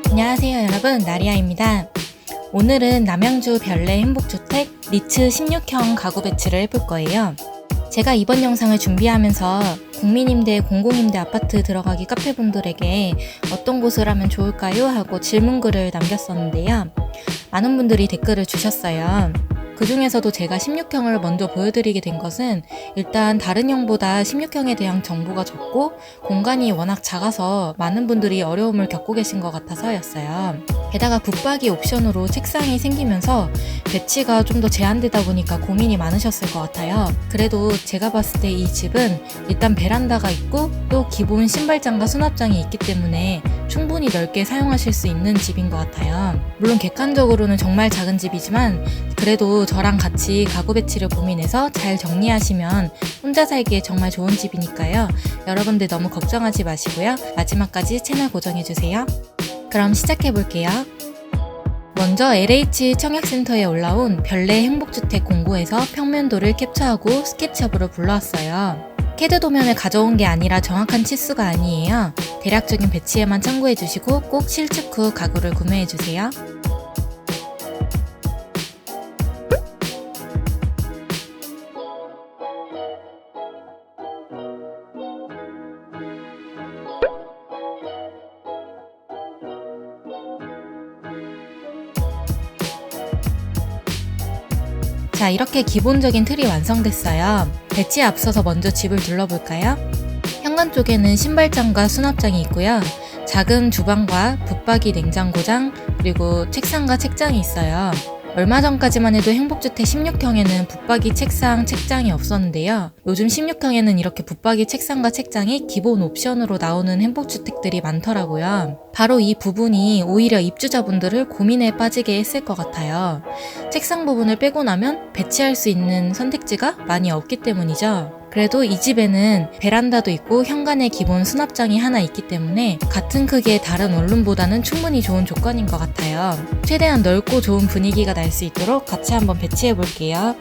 안녕하세요 여러분, 나리아입니다. 오늘은 남양주 별내 행복주택 리츠 16형 가구 배치를 해볼 거예요. 제가 이번 영상을 준비하면서 국민임대, 공공임대 아파트 들어가기 카페분들에게 어떤 곳을 하면 좋을까요? 하고 질문글을 남겼었는데요. 많은 분들이 댓글을 주셨어요. 그 중에서도 제가 16형을 먼저 보여드리게 된 것은 일단 다른 형보다 16형에 대한 정보가 적고 공간이 워낙 작아서 많은 분들이 어려움을 겪고 계신 것 같아서였어요. 게다가 붙박이 옵션으로 책상이 생기면서 배치가 좀 더 제한되다 보니까 고민이 많으셨을 것 같아요. 그래도 제가 봤을 때 이 집은 일단 베란다가 있고 또 기본 신발장과 수납장이 있기 때문에 충분히 넓게 사용하실 수 있는 집인 것 같아요. 물론 객관적으로는 정말 작은 집이지만 그래도 저랑 같이 가구 배치를 고민해서 잘 정리하시면 혼자 살기에 정말 좋은 집이니까요. 여러분들 너무 걱정하지 마시고요. 마지막까지 채널 고정해주세요. 그럼 시작해볼게요. 먼저 LH 청약센터에 올라온 별내 행복주택 공고에서 평면도를 캡처하고 스케치업으로 불러왔어요. 캐드 도면을 가져온 게 아니라 정확한 치수가 아니에요. 대략적인 배치에만 참고해주시고 꼭 실측 후 가구를 구매해주세요. 자, 이렇게 기본적인 틀이 완성됐어요. 배치에 앞서서 먼저 집을 둘러볼까요? 현관 쪽에는 신발장과 수납장이 있고요. 작은 주방과 붙박이 냉장고장, 그리고 책상과 책장이 있어요. 얼마 전까지만 해도 행복주택 16형에는 붙박이 책상, 책장이 없었는데요. 요즘 16형에는 이렇게 붙박이 책상과 책장이 기본 옵션으로 나오는 행복주택들이 많더라고요. 바로 이 부분이 오히려 입주자분들을 고민에 빠지게 했을 것 같아요. 책상 부분을 빼고 나면 배치할 수 있는 선택지가 많이 없기 때문이죠. 그래도 이 집에는 베란다도 있고 현관에 기본 수납장이 하나 있기 때문에 같은 크기의 다른 원룸보다는 충분히 좋은 조건인 것 같아요. 최대한 넓고 좋은 분위기가 날 수 있도록 같이 한번 배치해 볼게요.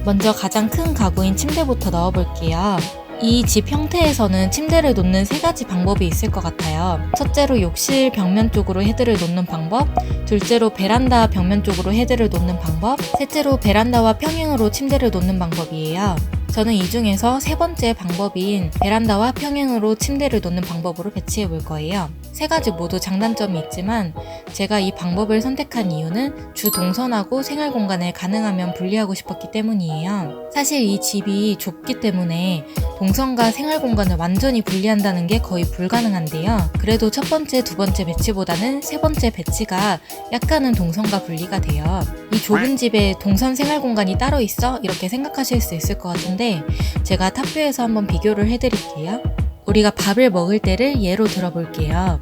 먼저 가장 큰 가구인 침대부터 넣어 볼게요. 이 집 형태에서는 침대를 놓는 세 가지 방법이 있을 것 같아요. 첫째로 욕실 벽면 쪽으로 헤드를 놓는 방법, 둘째로 베란다 벽면 쪽으로 헤드를 놓는 방법, 셋째로 베란다와 평행으로 침대를 놓는 방법이에요. 저는 이 중에서 세 번째 방법인 베란다와 평행으로 침대를 놓는 방법으로 배치해 볼 거예요. 세 가지 모두 장단점이 있지만 제가 이 방법을 선택한 이유는 주 동선하고 생활 공간을 가능하면 분리하고 싶었기 때문이에요. 사실 이 집이 좁기 때문에 동선과 생활 공간을 완전히 분리한다는 게 거의 불가능한데요. 그래도 첫 번째, 두 번째 배치보다는 세 번째 배치가 약간은 동선과 분리가 돼요. 이 좁은 집에 동선 생활 공간이 따로 있어? 이렇게 생각하실 수 있을 것 같은데 제가 탑뷰에서 한번 비교를 해드릴게요. 우리가 밥을 먹을 때를 예로 들어볼게요.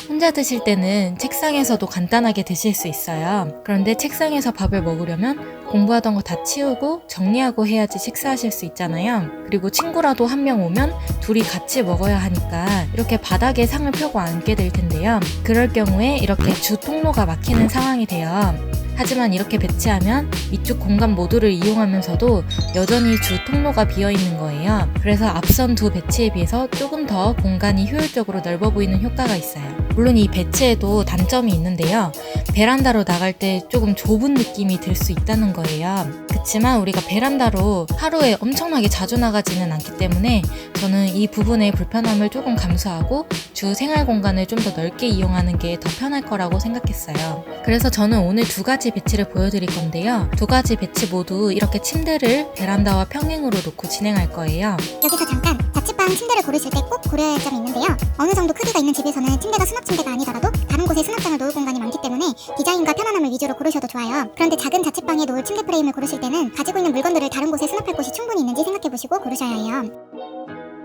혼자 드실 때는 책상에서도 간단하게 드실 수 있어요. 그런데 책상에서 밥을 먹으려면 공부하던 거 다 치우고 정리하고 해야지 식사하실 수 있잖아요. 그리고 친구라도 한 명 오면 둘이 같이 먹어야 하니까 이렇게 바닥에 상을 펴고 앉게 될 텐데요. 그럴 경우에 이렇게 주 통로가 막히는 상황이 돼요. 하지만 이렇게 배치하면 위쪽 공간 모두를 이용하면서도 여전히 주 통로가 비어있는 거예요. 그래서 앞선 두 배치에 비해서 조금 더 공간이 효율적으로 넓어 보이는 효과가 있어요. 물론 이 배치에도 단점이 있는데요. 베란다로 나갈 때 조금 좁은 느낌이 들 수 있다는 거예요. 그치만 우리가 베란다로 하루에 엄청나게 자주 나가지는 않기 때문에 저는 이 부분의 불편함을 조금 감수하고 주 생활 공간을 좀 더 넓게 이용하는 게 더 편할 거라고 생각했어요. 그래서 저는 오늘 두 가지 배치를 보여드릴 건데요. 두 가지 배치 모두 이렇게 침대를 베란다와 평행으로 놓고 진행할 거예요. 여기서 잠깐 자취방 침대를 고르실 때 꼭 고려해야 할 점이 있는데요. 어느 정도 크기가 있는 집에서는 침대가 수납 침대가 아니더라도 다른 곳에 수납장을 놓을 공간이 많기 때문에 디자인과 편안함을 위주로 고르셔도 좋아요. 그런데 작은 자취방에 놓을 침대 프레임을 고르실 때는 가지고 있는 물건들을 다른 곳에 수납할 곳이 충분히 있는지 생각해보시고 고르셔야 해요.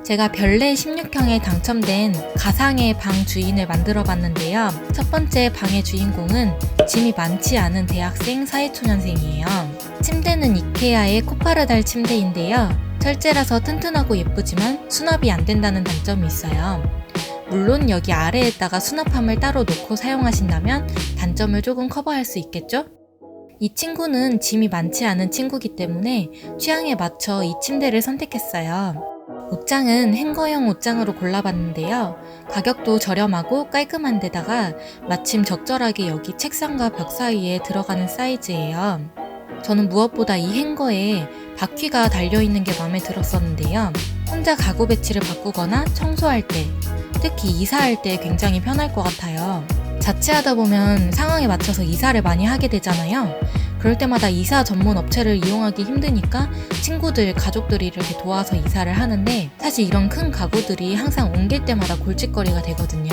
제가 별내 16형에 당첨된 가상의 방 주인을 만들어 봤는데요. 첫 번째 방의 주인공은 짐이 많지 않은 대학생 사회초년생이에요. 침대는 이케아의 코파르달 침대인데요. 철제라서 튼튼하고 예쁘지만 수납이 안 된다는 단점이 있어요. 물론 여기 아래에다가 수납함을 따로 놓고 사용하신다면 단점을 조금 커버할 수 있겠죠? 이 친구는 짐이 많지 않은 친구이기 때문에 취향에 맞춰 이 침대를 선택했어요. 옷장은 행거형 옷장으로 골라봤는데요. 가격도 저렴하고 깔끔한 데다가 마침 적절하게 여기 책상과 벽 사이에 들어가는 사이즈예요. 저는 무엇보다 이 행거에 바퀴가 달려있는 게 마음에 들었었는데요. 혼자 가구 배치를 바꾸거나 청소할 때, 특히 이사할 때 굉장히 편할 것 같아요. 자취하다 보면 상황에 맞춰서 이사를 많이 하게 되잖아요. 그럴 때마다 이사 전문 업체를 이용하기 힘드니까 친구들, 가족들이 이렇게 도와서 이사를 하는데 사실 이런 큰 가구들이 항상 옮길 때마다 골칫거리가 되거든요.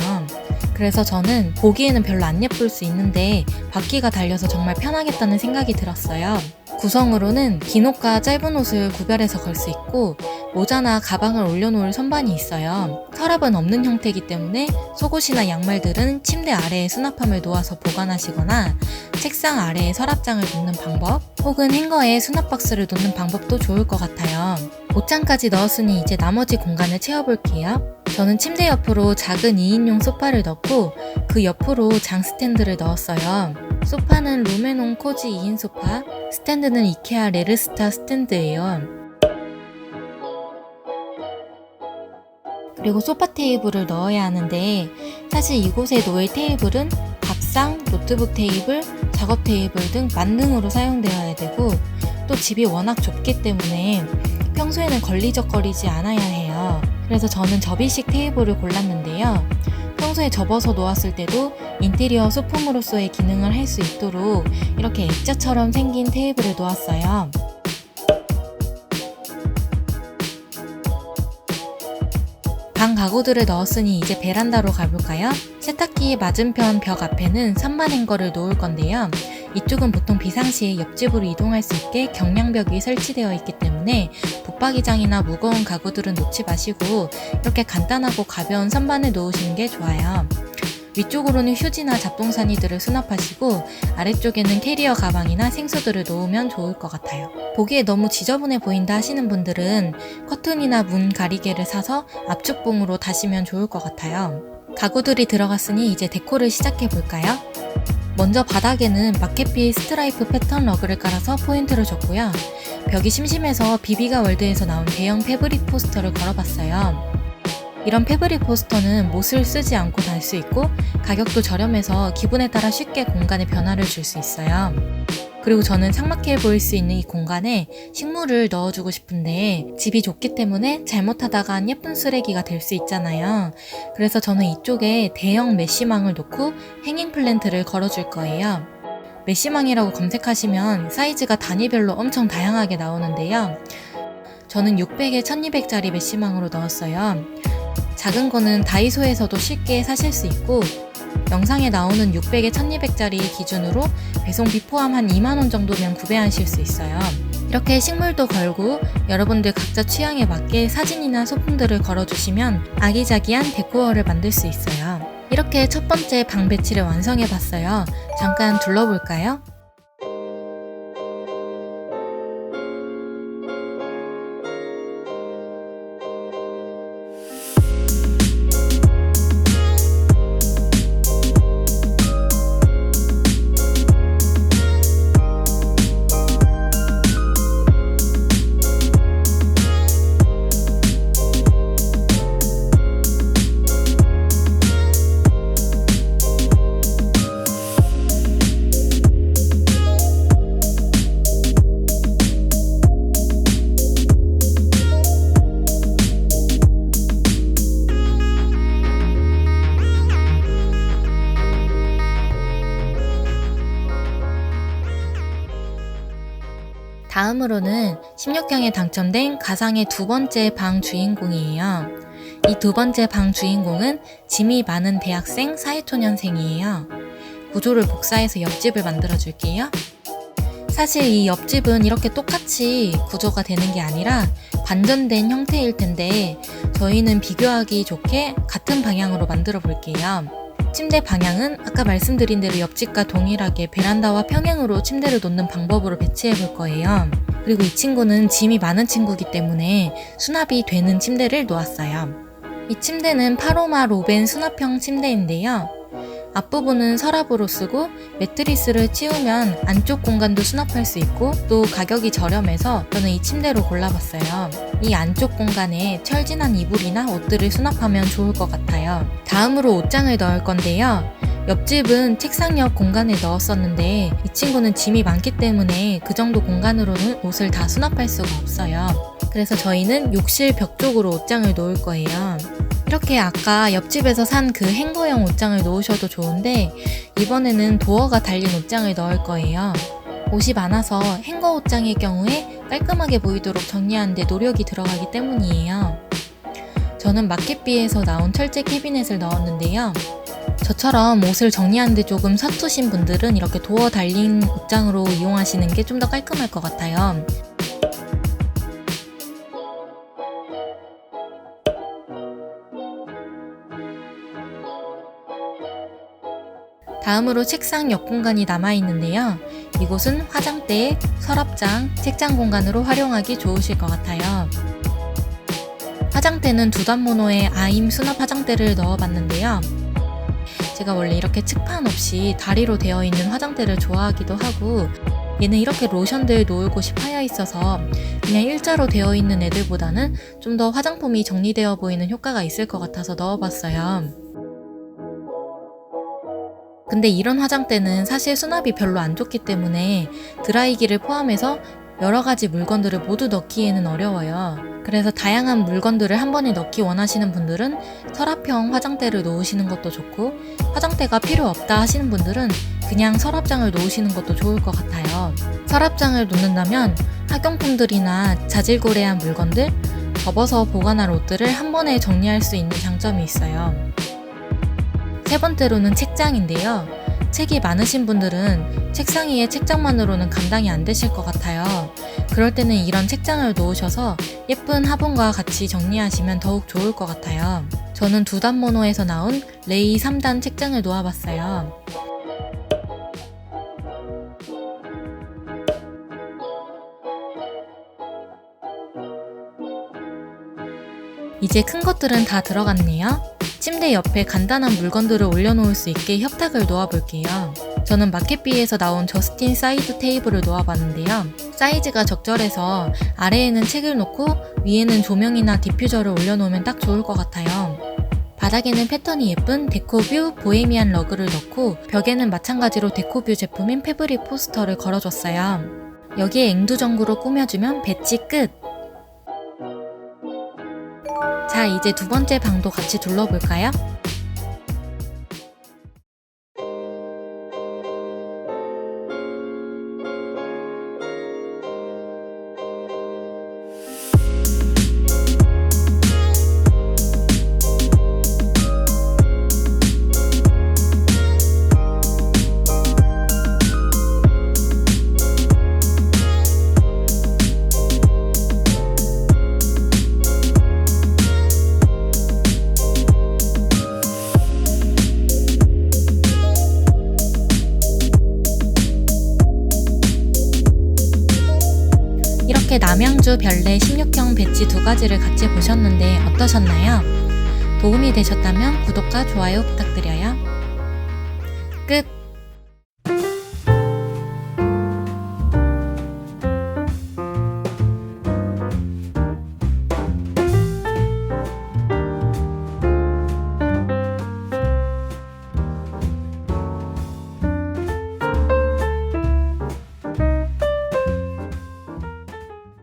그래서 저는 보기에는 별로 안 예쁠 수 있는데 바퀴가 달려서 정말 편하겠다는 생각이 들었어요. 구성으로는 긴 옷과 짧은 옷을 구별해서 걸 수 있고 모자나 가방을 올려놓을 선반이 있어요. 서랍은 없는 형태이기 때문에 속옷이나 양말들은 침대 아래에 수납함을 놓아서 보관하시거나 책상 아래에 서랍장을 놓는 방법 혹은 행거에 수납박스를 놓는 방법도 좋을 것 같아요. 옷장까지 넣었으니 이제 나머지 공간을 채워볼게요. 저는 침대 옆으로 작은 2인용 소파를 넣고 그 옆으로 장 스탠드를 넣었어요. 소파는 루메논 코지 2인 소파, 스탠드는 이케아 레르스타 스탠드예요. 그리고 소파 테이블을 넣어야 하는데 사실 이곳에 놓을 테이블은 밥상, 노트북 테이블, 작업 테이블 등 만능으로 사용되어야 되고 또 집이 워낙 좁기 때문에 평소에는 걸리적거리지 않아야 해요. 그래서 저는 접이식 테이블을 골랐는데요. 평소에 접어서 놓았을 때도 인테리어 소품으로서의 기능을 할 수 있도록 이렇게 액자처럼 생긴 테이블을 놓았어요. 방 가구들을 넣었으니 이제 베란다로 가볼까요? 세탁기 맞은편 벽 앞에는 선반 행거를 놓을 건데요. 이쪽은 보통 비상시에 옆집으로 이동할 수 있게 경량벽이 설치되어 있기 때문에 붙박이장이나 무거운 가구들은 놓지 마시고 이렇게 간단하고 가벼운 선반을 놓으시는 게 좋아요. 위쪽으로는 휴지나 잡동사니들을 수납하시고 아래쪽에는 캐리어 가방이나 생수들을 놓으면 좋을 것 같아요. 보기에 너무 지저분해 보인다 하시는 분들은 커튼이나 문 가리개를 사서 압축봉으로 다시면 좋을 것 같아요. 가구들이 들어갔으니 이제 데코를 시작해 볼까요? 먼저 바닥에는 마켓핏 스트라이프 패턴 러그를 깔아서 포인트를 줬고요. 벽이 심심해서 비비가 월드에서 나온 대형 패브릭 포스터를 걸어봤어요. 이런 패브릭 포스터는 못을 쓰지 않고 달 수 있고 가격도 저렴해서 기분에 따라 쉽게 공간에 변화를 줄 수 있어요. 그리고 저는 삭막해 보일 수 있는 이 공간에 식물을 넣어주고 싶은데 집이 좁기 때문에 잘못하다간 예쁜 쓰레기가 될 수 있잖아요. 그래서 저는 이쪽에 대형 메쉬망을 놓고 행잉 플랜트를 걸어줄 거예요. 메쉬망이라고 검색하시면 사이즈가 단위별로 엄청 다양하게 나오는데요. 저는 600에 1200짜리 메쉬망으로 넣었어요. 작은 거는 다이소에서도 쉽게 사실 수 있고 영상에 나오는 600에 1200짜리 기준으로 배송비 포함 한 2만원 정도면 구매하실 수 있어요. 이렇게 식물도 걸고 여러분들 각자 취향에 맞게 사진이나 소품들을 걸어주시면 아기자기한 데코어를 만들 수 있어요. 이렇게 첫 번째 방 배치를 완성해봤어요. 잠깐 둘러볼까요? 다음으로는 16강에 당첨된 가상의 두 번째 방 주인공이에요. 이 두 번째 방 주인공은 짐이 많은 대학생 사회초년생이에요. 구조를 복사해서 옆집을 만들어 줄게요. 사실 이 옆집은 이렇게 똑같이 구조가 되는 게 아니라 반전된 형태일 텐데 저희는 비교하기 좋게 같은 방향으로 만들어 볼게요. 침대 방향은 아까 말씀드린 대로 옆집과 동일하게 베란다와 평행으로 침대를 놓는 방법으로 배치해 볼 거예요. 그리고 이 친구는 짐이 많은 친구이기 때문에 수납이 되는 침대를 놓았어요. 이 침대는 파로마 로벤 수납형 침대인데요. 앞부분은 서랍으로 쓰고 매트리스를 치우면 안쪽 공간도 수납할 수 있고 또 가격이 저렴해서 저는 이 침대로 골라봤어요. 이 안쪽 공간에 철진한 이불이나 옷들을 수납하면 좋을 것 같아요. 다음으로 옷장을 넣을 건데요. 옆집은 책상 옆 공간에 넣었었는데 이 친구는 짐이 많기 때문에 그 정도 공간으로는 옷을 다 수납할 수가 없어요. 그래서 저희는 욕실 벽 쪽으로 옷장을 놓을 거예요. 이렇게 아까 옆집에서 산 그 행거용 옷장을 놓으셔도 좋은데 이번에는 도어가 달린 옷장을 넣을 거예요. 옷이 많아서 행거 옷장의 경우에 깔끔하게 보이도록 정리하는데 노력이 들어가기 때문이에요. 저는 마켓비에서 나온 철제 캐비넷을 넣었는데요. 저처럼 옷을 정리하는데 조금 서투신 분들은 이렇게 도어 달린 옷장으로 이용하시는 게 좀 더 깔끔할 것 같아요. 다음으로 책상 옆 공간이 남아있는데요. 이곳은 화장대, 서랍장, 책장 공간으로 활용하기 좋으실 것 같아요. 화장대는 두단 모노의 아임 수납 화장대를 넣어봤는데요. 제가 원래 이렇게 측판 없이 다리로 되어 있는 화장대를 좋아하기도 하고 얘는 이렇게 로션들 놓을 곳이 파여 있어서 그냥 일자로 되어 있는 애들보다는 좀 더 화장품이 정리되어 보이는 효과가 있을 것 같아서 넣어봤어요. 근데 이런 화장대는 사실 수납이 별로 안 좋기 때문에 드라이기를 포함해서 여러 가지 물건들을 모두 넣기에는 어려워요. 그래서 다양한 물건들을 한 번에 넣기 원하시는 분들은 서랍형 화장대를 놓으시는 것도 좋고 화장대가 필요 없다 하시는 분들은 그냥 서랍장을 놓으시는 것도 좋을 것 같아요. 서랍장을 놓는다면 학용품들이나 자질고래한 물건들, 접어서 보관할 옷들을 한 번에 정리할 수 있는 장점이 있어요. 세 번째로는 책장인데요. 책이 많으신 분들은 책상 위에 책장만으로는 감당이 안 되실 것 같아요. 그럴 때는 이런 책장을 놓으셔서 예쁜 화분과 같이 정리하시면 더욱 좋을 것 같아요. 저는 두단 모노에서 나온 레이 3단 책장을 놓아봤어요. 이제 큰 것들은 다 들어갔네요. 침대 옆에 간단한 물건들을 올려놓을 수 있게 협탁을 놓아볼게요. 저는 마켓비에서 나온 저스틴 사이드 테이블을 놓아봤는데요. 사이즈가 적절해서 아래에는 책을 놓고 위에는 조명이나 디퓨저를 올려놓으면 딱 좋을 것 같아요. 바닥에는 패턴이 예쁜 데코뷰 보헤미안 러그를 넣고 벽에는 마찬가지로 데코뷰 제품인 패브릭 포스터를 걸어줬어요. 여기에 앵두전구로 꾸며주면 배치 끝! 자, 이제 두 번째 방도 같이 둘러볼까요? 이렇게 남양주 별내 16형 배치 두 가지를 같이 보셨는데 어떠셨나요? 도움이 되셨다면 구독과 좋아요 부탁드려요. 끝!